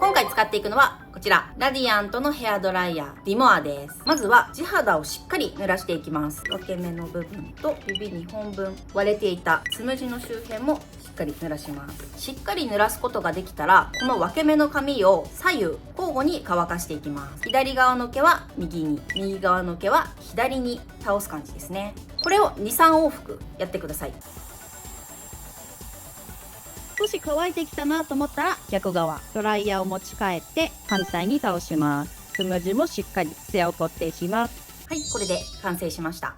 今回使っていくのはこちら、ラディアントのヘアドライヤーリモアです。まずは地肌をしっかり濡らしていきます。分け目の部分と指2本分、割れていたつむじの周辺もしっかり濡らします。しっかり濡らすことができたら、この分け目の髪を左右交互に乾かしていきます。左側の毛は右に、右側の毛は左に倒す感じですね。これを 2,3 往復やってください。少し乾いてきたなと思ったら、逆側ドライヤーを持ち替えて反対に倒します。つむじもしっかりツヤを取っていきます。はい、これで完成しました。